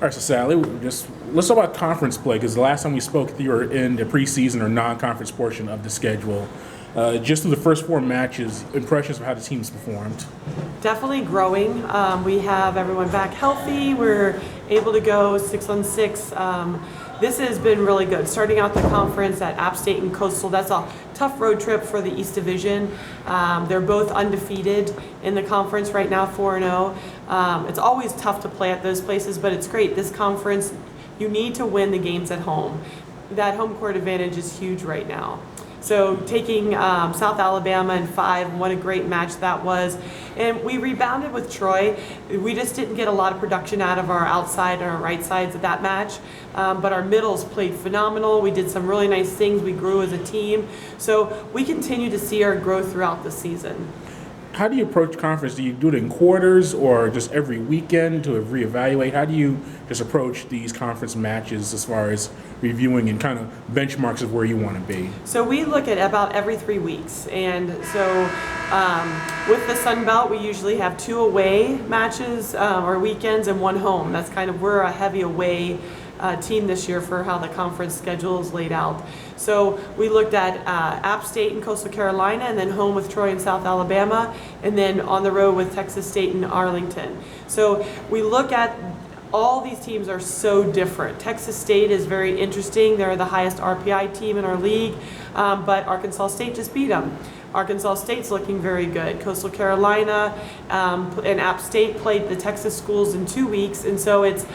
All right, so Sally, let's talk about conference play, because the last time we spoke, you were in the preseason or non-conference portion of the schedule. Just through the first 4 matches, impressions of how the team's performed? Definitely growing. We have everyone back healthy. We're able to go 6-on-6. This has been really good. Starting out the conference at App State and Coastal, that's a tough road trip for the East Division. They're both undefeated in the conference right now, 4-0. It's always tough to play at those places, but it's great. This conference, you need to win the games at home. That home court advantage is huge right now. So taking South Alabama in 5, what a great match that was. And we rebounded with Troy. We just didn't get a lot of production out of our outside and our right sides of that match. But our middles played phenomenal. We did some really nice things. We grew as a team. So we continue to see our growth throughout the season. How do you approach conference? Do you do it in quarters or just every weekend to reevaluate? How do you just approach these conference matches as far as reviewing and kind of benchmarks of where you want to be? So we look at about every 3 weeks. And so with the Sun Belt, we usually have 2 away matches or weekends and 1 home. That's kind of, we're a heavy away team this year for how the conference schedule is laid out. So we looked at App State and Coastal Carolina, and then home with Troy and South Alabama, and then on the road with Texas State and Arlington. So we look at all these teams are so different. Texas State is very interesting. They're the highest RPI team in our league, but Arkansas State just beat them. Arkansas State's looking very good. Coastal Carolina and App State played the Texas schools in 2 weeks, and so it's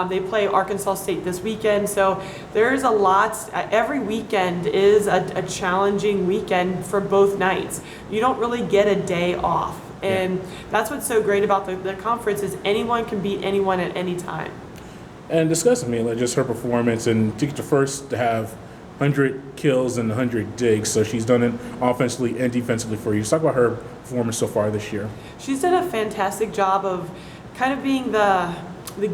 they play Arkansas State this weekend. So there's a lot. Every weekend is a challenging weekend for both nights. You don't really get a day off, and that's what's so great about the conference is anyone can beat anyone at any time. And discuss with me just her performance, and to get the first to have 100 kills and 100 digs, so she's done it offensively and defensively for you. Let's talk about her performance so far this year. She's done a fantastic job of kind of being the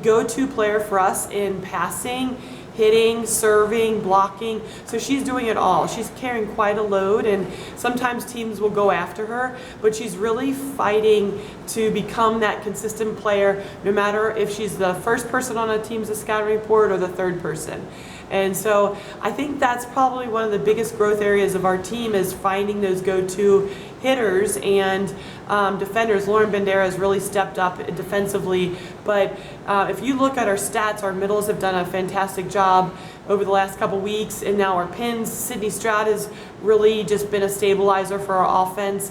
go-to player for us in passing, hitting, serving, blocking. So she's doing it all. She's carrying quite a load, and sometimes teams will go after her, but she's really fighting to become that consistent player, no matter if she's the first person on a team's scouting report or the 3rd person. And so I think that's probably one of the biggest growth areas of our team is finding those go-to hitters and defenders. Lauren Bandera has really stepped up defensively, but if you look at our stats, our middles have done a fantastic job over the last couple weeks, and now our pins. Sydney Stroud has really just been a stabilizer for our offense.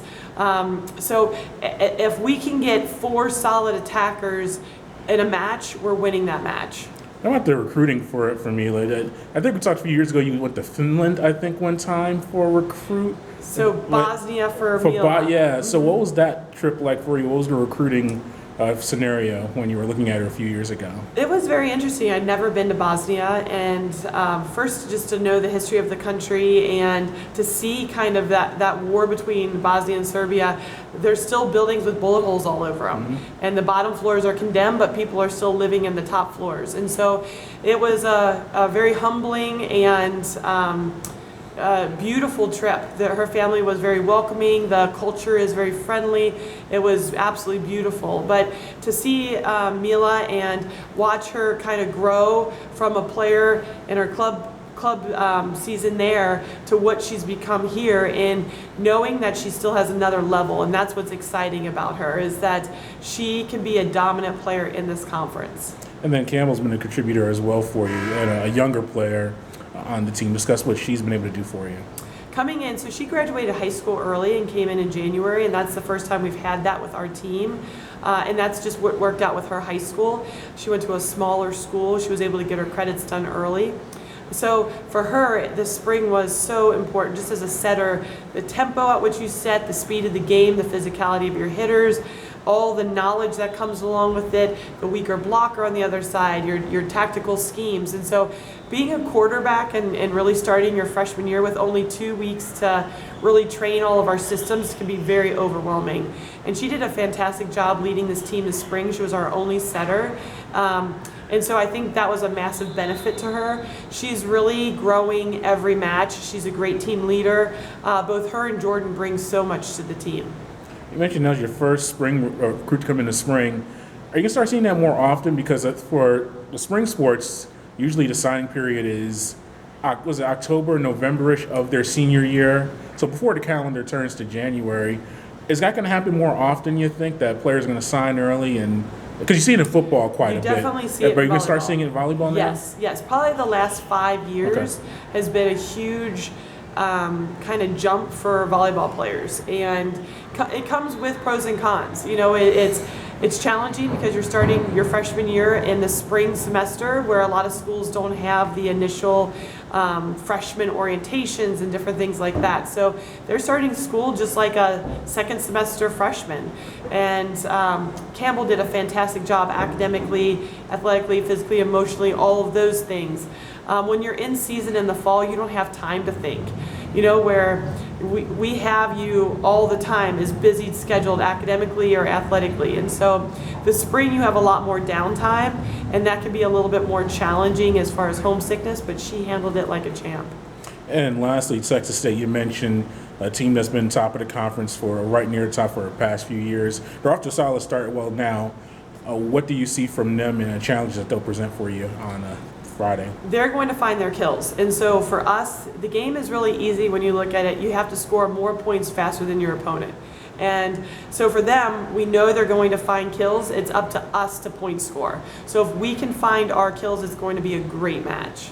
So if we can get 4 solid attackers in a match, we're winning that match. How about the recruiting for me? I think we talked a few years ago. You went to Finland, I think, one time for a recruit. So Bosnia for Mila. Yeah. So what was that trip like for you? What was the recruiting scenario when you were looking at her a few years ago? It was very interesting. I'd never been to Bosnia, and first just to know the history of the country and to see kind of that war between Bosnia and Serbia. There's still buildings with bullet holes all over them, and the bottom floors are condemned, but people are still living in the top floors. And so it was a very humbling and beautiful trip. Her family was very welcoming. The culture is very friendly. It was absolutely beautiful. But to see Mila and watch her kind of grow from a player in her club season there to what she's become here, and knowing that she still has another level, and that's what's exciting about her, is that she can be a dominant player in this conference. And then Campbell's been a contributor as well for you, and a younger player on the team. Discuss what she's been able to do for you. Coming in, so she graduated high school early and came in January, and that's the first time we've had that with our team. And that's just what worked out with her high school. She went to a smaller school. She was able to get her credits done early. So for her, the spring was so important, just as a setter, the tempo at which you set, the speed of the game, the physicality of your hitters, all the knowledge that comes along with it, the weaker blocker on the other side, your tactical schemes. And so being a quarterback and really starting your freshman year with only 2 weeks to really train all of our systems can be very overwhelming. And she did a fantastic job leading this team this spring. She was our only setter. And so I think that was a massive benefit to her. She's really growing every match. She's a great team leader. Both her and Jordan bring so much to the team. You mentioned that was your first spring recruit to come in the spring. Are you gonna start seeing that more often? Because for the spring sports, usually the signing period is, was it October, November-ish of their senior year? So before the calendar turns to January, is that gonna happen more often, you think, that players are gonna sign early? And because you see it in football quite a bit. You definitely see it in But you're gonna start volleyball. seeing it in volleyball now? Yes. Probably the last 5 years has been a huge kind of jump for volleyball players, and it comes with pros and cons. You know, it's challenging because you're starting your freshman year in the spring semester, where a lot of schools don't have the initial freshman orientations and different things like that. So they're starting school just like a second semester freshman. And Campbell did a fantastic job academically, athletically, physically, emotionally, all of those things. When you're in season in the fall, you don't have time to think. You know, where we have you all the time is busy scheduled academically or athletically. And so the spring you have a lot more downtime, and that can be a little bit more challenging as far as homesickness, but she handled it like a champ. And lastly, Texas State, you mentioned a team that's been top of the conference for right near the top for the past few years. They're off to a solid start. Well, now, what do you see from them and the challenges that they'll present for you on Friday? They're going to find their kills. And so for us, the game is really easy when you look at it. You have to score more points faster than your opponent. And so for them, we know they're going to find kills. It's up to us to point score. So if we can find our kills, it's going to be a great match.